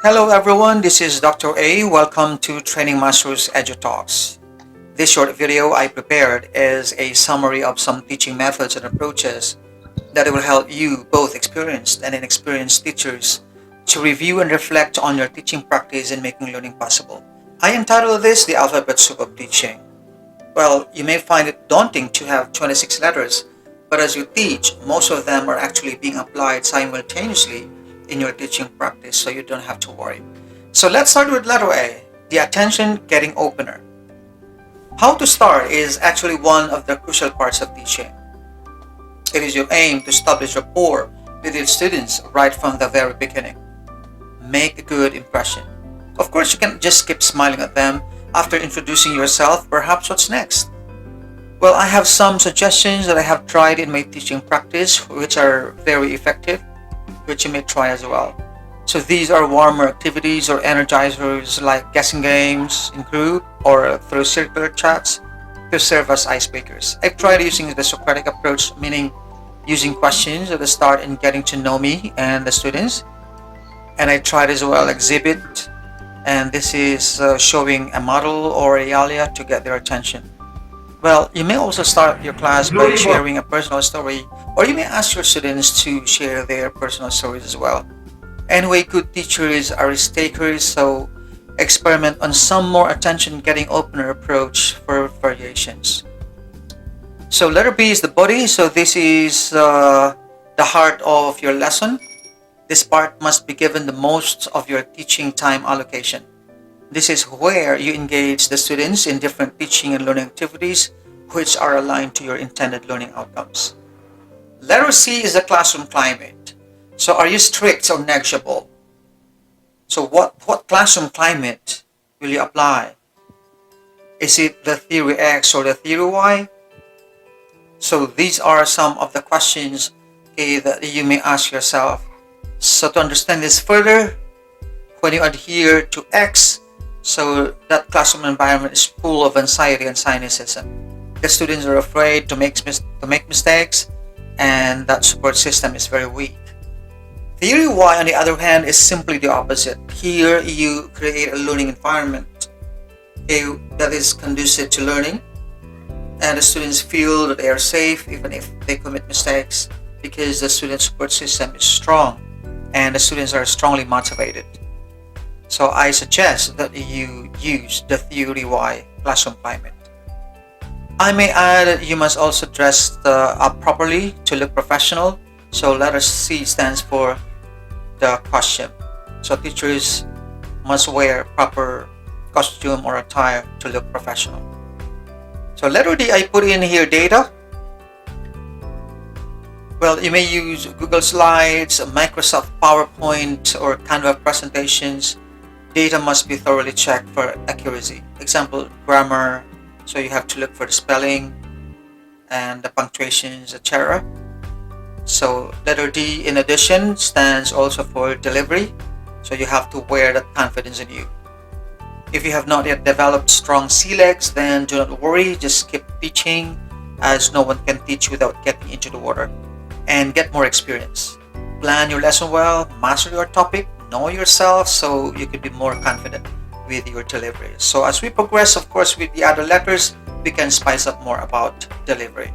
Hello everyone, this is Dr. A. Welcome to Training Masters Edu Talks. This short video I prepared is a summary of some teaching methods and approaches that will help you, both experienced and inexperienced teachers, to review and reflect on your teaching practice in making learning possible. I entitled this The Alphabet Soup of Teaching. Well, you may find it daunting to have 26 letters, but as you teach, most of them are actually being applied simultaneously in your teaching practice, so you don't have to worry. So let's start with letter A, the attention getting opener. How to start is actually one of the crucial parts of teaching. It is your aim to establish rapport with your students right from the very beginning. Make a good impression. Of course, you can't just keep smiling at them after introducing yourself. Perhaps what's next? Well, I have some suggestions that I have tried in my teaching practice, which are very effective, which you may try as well. So these are warmer activities or energizers like guessing games in group or through circular chats to serve as icebreakers. I've tried using the Socratic approach, meaning using questions at the start and getting to know me and the students. And I tried as well exhibit, and this is showing a model or a alia to get their attention. Well, you may also start your class by sharing a personal story, or you may ask your students to share their personal stories as well. Anyway, good teachers are risk takers, so experiment on some more attention-getting opener approach for variations. So letter B is the body, so this is the heart of your lesson. This part must be given the most of your teaching time allocation. This is where you engage the students in different teaching and learning activities which are aligned to your intended learning outcomes. Letter C is the classroom climate. So are you strict or negligible? So what classroom climate will you apply? Is it the theory X or the theory Y? So these are some of the questions that you may ask yourself. So to understand this further, when you adhere to X, so that classroom environment is full of anxiety and cynicism. The students are afraid to make mistakes, and that support system is very weak. Theory Y, on the other hand, is simply the opposite. Here, you create a learning environment that is conducive to learning, and the students feel that they are safe even if they commit mistakes because the student support system is strong and the students are strongly motivated. So I suggest that you use the Theory Y classroom climate. I may add that you must also dress up properly to look professional. So letter C stands for the costume. So teachers must wear proper costume or attire to look professional. So letter D, I put in here data. Well, you may use Google Slides, Microsoft PowerPoint, or Canva presentations. Data must be thoroughly checked for accuracy. Example, grammar, so you have to look for the spelling and the punctuations, etc. So letter D, in addition, stands also for delivery. So you have to wear that confidence in you. If you have not yet developed strong sea legs, then do not worry, just keep teaching, as no one can teach without getting into the water, and get more experience. Plan your lesson well, master your topic, know yourself so you can be more confident with your delivery. So as we progress, of course, with the other letters, we can spice up more about delivery.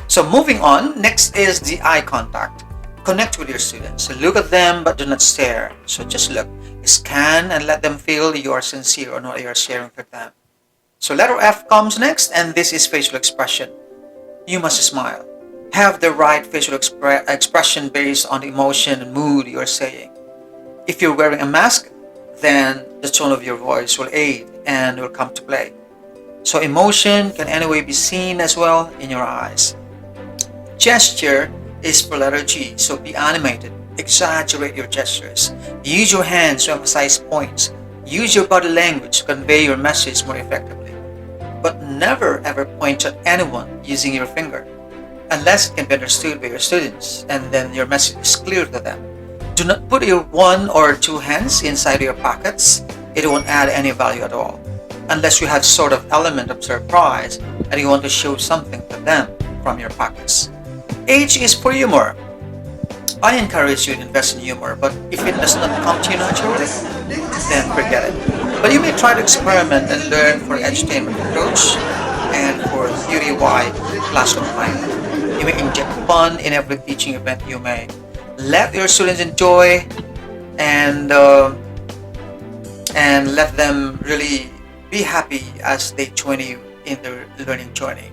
So moving on, next is the eye contact. Connect with your students. Look at them but do not stare. So just look, scan, and let them feel you are sincere on what you are sharing with them. So letter F comes next, and this is facial expression. You must smile. Have the right facial expression based on the emotion and mood you are saying. If you're wearing a mask, then the tone of your voice will aid and will come to play. So emotion can anyway be seen as well in your eyes. Gesture is for letter G, so be animated. Exaggerate your gestures. Use your hands to emphasize points. Use your body language to convey your message more effectively. But never ever point at anyone using your finger, unless it can be understood by your students and then your message is clear to them. Do not put your one or two hands inside your pockets. It won't add any value at all, unless you have sort of element of surprise and you want to show something to them from your pockets. H is for humor. I encourage you to invest in humor, but if it does not come to you naturally, then forget it. But you may try to experiment and learn for edutainment approach and for theory-wide classroom time. You may inject fun in every teaching event you may. Let your students enjoy and let them really be happy as they join you in their learning journey.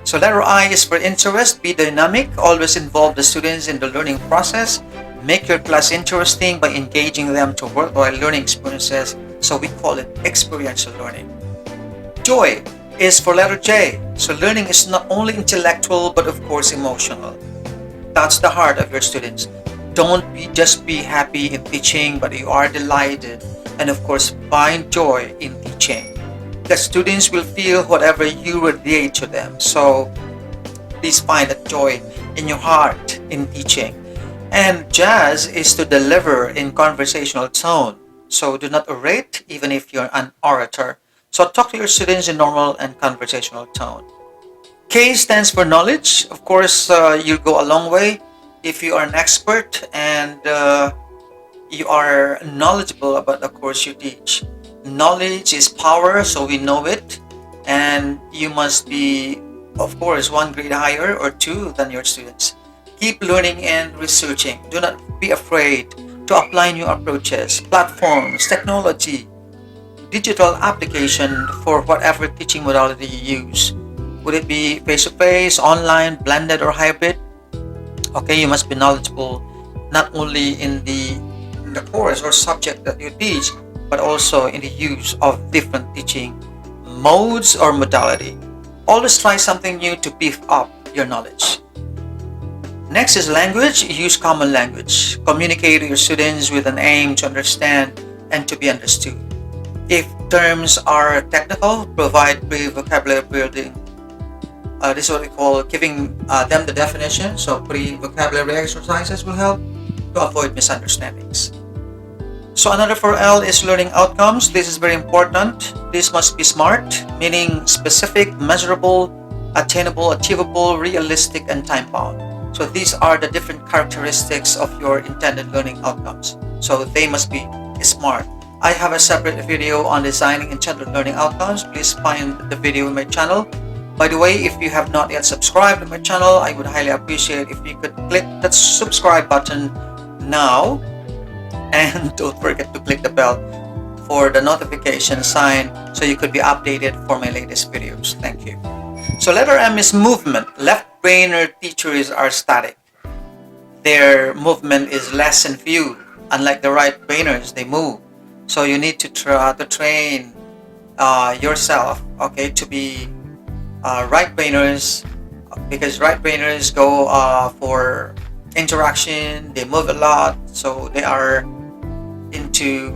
So letter I is for interest. Be dynamic. Always involve the students in the learning process. Make your class interesting by engaging them to worthwhile learning experiences. So we call it experiential learning. Joy is for letter J. So learning is not only intellectual but of course emotional. That's the heart of your students. Don't just be happy in teaching, but you are delighted and of course find joy in teaching. The students will feel whatever you radiate to them. So please find that joy in your heart in teaching. And jazz is to deliver in conversational tone. So do not orate even if you're an orator. So talk to your students in normal and conversational tone. K stands for knowledge. Of course, you'll go a long way if you are an expert and you are knowledgeable about the course you teach. Knowledge is power, so we know it. And you must be, of course, one grade higher or two than your students. Keep learning and researching. Do not be afraid to apply new approaches, platforms, technology, digital application for whatever teaching modality you use. Would it be face-to-face, online, blended, or hybrid? Okay, you must be knowledgeable not only in the course or subject that you teach, but also in the use of different teaching modes or modality. Always try something new to beef up your knowledge. Next is language. Use common language. Communicate to your students with an aim to understand and to be understood. If terms are technical, provide pre-vocabulary building. This is what we call giving them the definition. So pre-vocabulary exercises will help to avoid misunderstandings. So another for L is learning outcomes. This is very important. This must be SMART, meaning specific, measurable, attainable, achievable, realistic, and time-bound. So these are the different characteristics of your intended learning outcomes. So they must be SMART. I have a separate video on designing intended learning outcomes. Please find the video in my channel. By the way, if you have not yet subscribed to my channel, I would highly appreciate if you could click that subscribe button now. And don't forget to click the bell for the notification sign so you could be updated for my latest videos. Thank you. So letter M is movement. Left-brainer teachers are static. Their movement is less in view. Unlike the right-brainers, they move. So you need to try to train yourself, okay, to be right-brainers, because right-brainers go for interaction. They move a lot, so they are into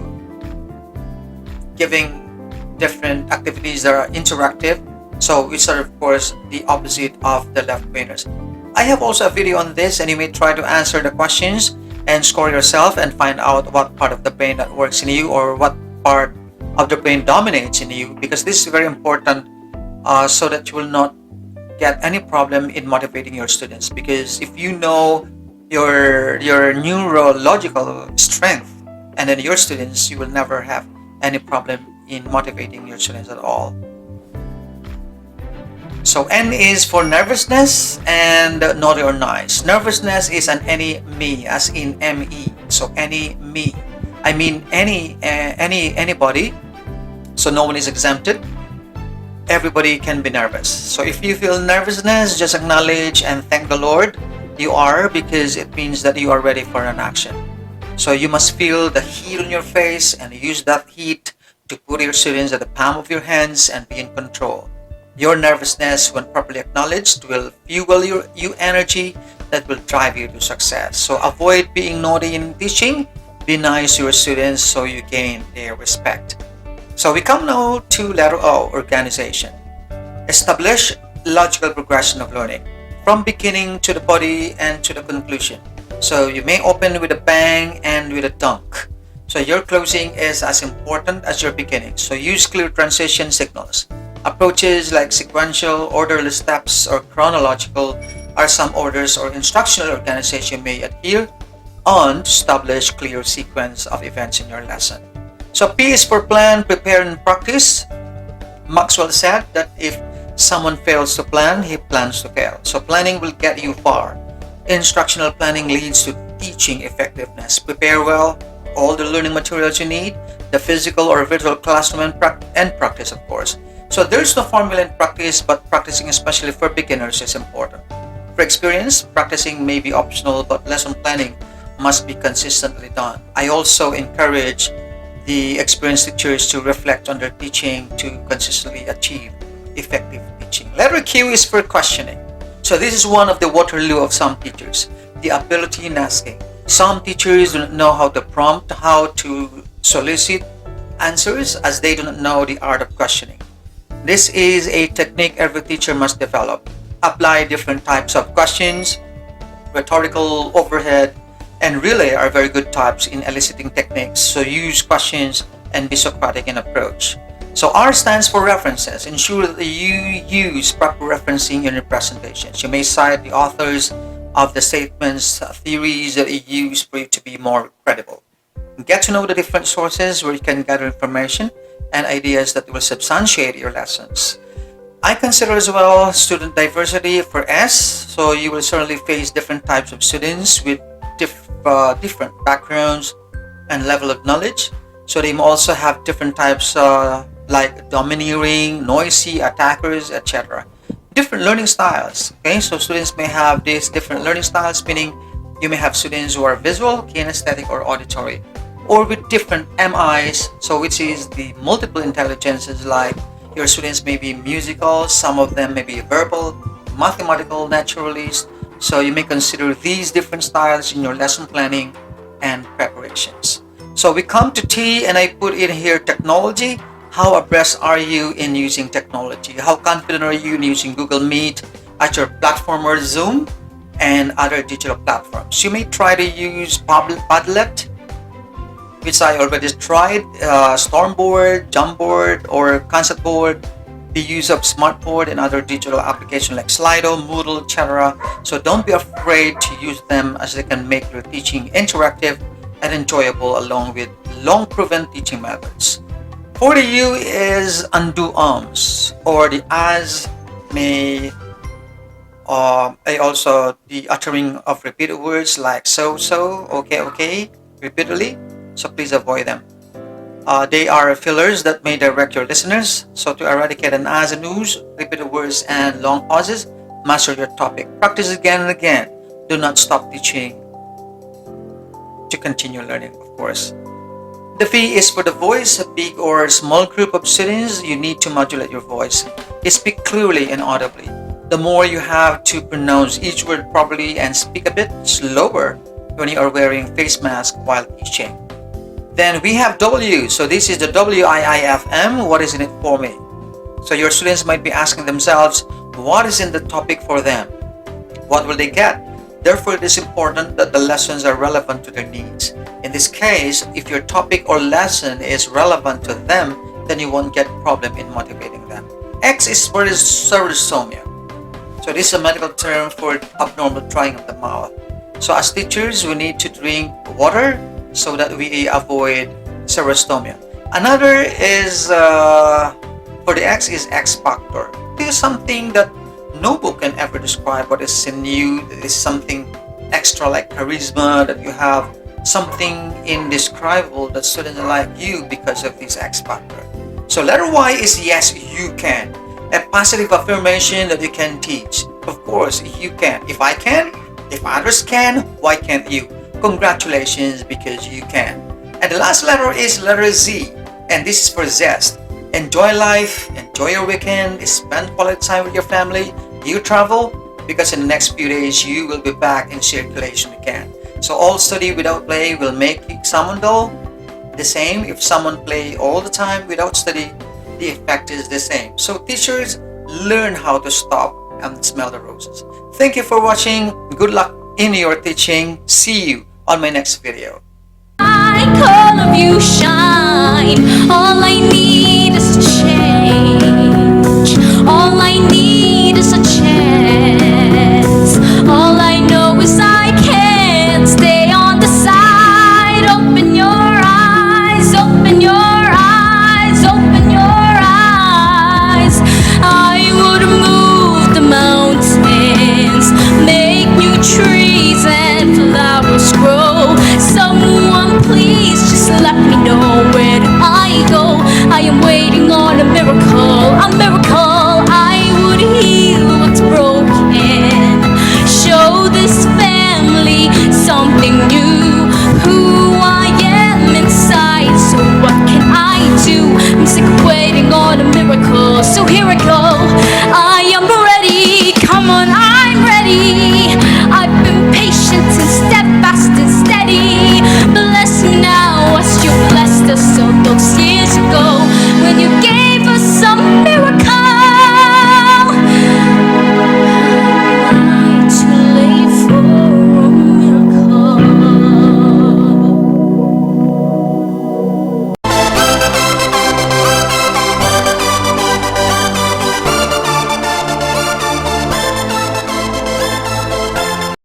giving different activities that are interactive. So which are of course the opposite of the left-brainers. I have also a video on this, and you may try to answer the questions and score yourself and find out what part of the brain that works in you or what part of the brain dominates in you, because this is very important so that you will not get any problem in motivating your students. Because if you know your neurological strength and then your students, you will never have any problem in motivating your students at all. So N is for nervousness and naughty or nice. Nervousness is an any me, as in me. So any me, I mean anybody. So no one is exempted. Everybody can be nervous. So if you feel nervousness, just acknowledge and thank the Lord you are, because it means that you are ready for an action. So you must feel the heat on your face and use that heat to put your students at the palm of your hands and be in control. Your nervousness, when properly acknowledged, will fuel you energy that will drive you to success. So avoid being naughty in teaching. Be nice to your students so you gain their respect. So we come now to letter O, organization. Establish logical progression of learning from beginning to the body and to the conclusion. So you may open with a bang and with a dunk. So your closing is as important as your beginning. So use clear transition signals. Approaches like sequential, orderly steps, or chronological are some orders or instructional organization may adhere on to establish clear sequence of events in your lesson. So P is for plan, prepare, and practice. Maxwell said that if someone fails to plan, he plans to fail. So planning will get you far. Instructional planning leads to teaching effectiveness. Prepare well all the learning materials you need, the physical or virtual classroom and practice, of course. So there's no formula in practice, but practicing, especially for beginners, is important. For experience, practicing may be optional, but lesson planning must be consistently done. I also encourage the experienced teachers to reflect on their teaching to consistently achieve effective teaching. Letter Q is for questioning. So this is one of the Waterloo of some teachers, the ability in asking. Some teachers do not know how to prompt, how to solicit answers, as they do not know the art of questioning. This is a technique every teacher must develop. Apply different types of questions. Rhetorical, overhead, and relay are very good types in eliciting techniques. So use questions and be Socratic in approach. So R stands for references. Ensure that you use proper referencing in your presentations. You may cite the authors of the statements, theories that you use for you to be more credible. Get to know the different sources where you can gather information and ideas that will substantiate your lessons. I consider as well student diversity for S. So you will certainly face different types of students with different backgrounds and level of knowledge. So they may also have different types like domineering, noisy, attackers, etc. Different learning styles. Okay, so students may have these different learning styles, meaning you may have students who are visual, kinesthetic, or auditory, or with different MIs, so which is the multiple intelligences, like your students may be musical, some of them may be verbal, mathematical, naturalist. So you may consider these different styles in your lesson planning and preparations. So we come to T, and I put in here technology. How abreast are you in using technology? How confident are you in using Google Meet at your platform or Zoom and other digital platforms? You may try to use Padlet, which I already tried, Stormboard, Jamboard, or Conceptboard, the use of Smartboard and other digital applications like Slido, Moodle, etc. So don't be afraid to use them, as they can make your teaching interactive and enjoyable along with long-proven teaching methods. For the U is undo ums, or the as may also the uttering of repeated words like so, okay, repeatedly. So please avoid them. They are fillers that may direct your listeners. So to eradicate an as and ooze, repeated words, and long pauses, master your topic. Practice again and again. Do not stop teaching to continue learning, of course. The V is for the voice. A big or small group of students, you need to modulate your voice. Speak clearly and audibly. The more you have to pronounce each word properly and speak a bit slower when you are wearing face mask while teaching. Then we have W. So this is the WIIFM. What is in it for me? So your students might be asking themselves, what is in the topic for them? What will they get? Therefore, it is important that the lessons are relevant to their needs. In this case, if your topic or lesson is relevant to them, then you won't get a problem in motivating them. X is for serostomia. So this is a medical term for abnormal drying of the mouth. So as teachers, we need to drink water so that we avoid serostomia. Another is for the X is X factor. This is something that no book can ever describe. What is in you is something extra, like charisma, that you have something indescribable that students like you because of this X factor. So letter Y is yes, you can. A positive affirmation that you can teach. Of course, you can. If I can, if others can, why can't you? Congratulations, because you can. And the last letter is letter Z, and this is for zest. Enjoy life, enjoy your weekend, spend quality time with your family. You travel, because in the next few days you will be back in circulation again. So all study without play will make someone dull. The same, if someone play all the time without study, the effect is the same. So teachers, learn how to stop and smell the roses. Thank you for watching. Good luck in your teaching. See you on my next video. I call of you shine. All I need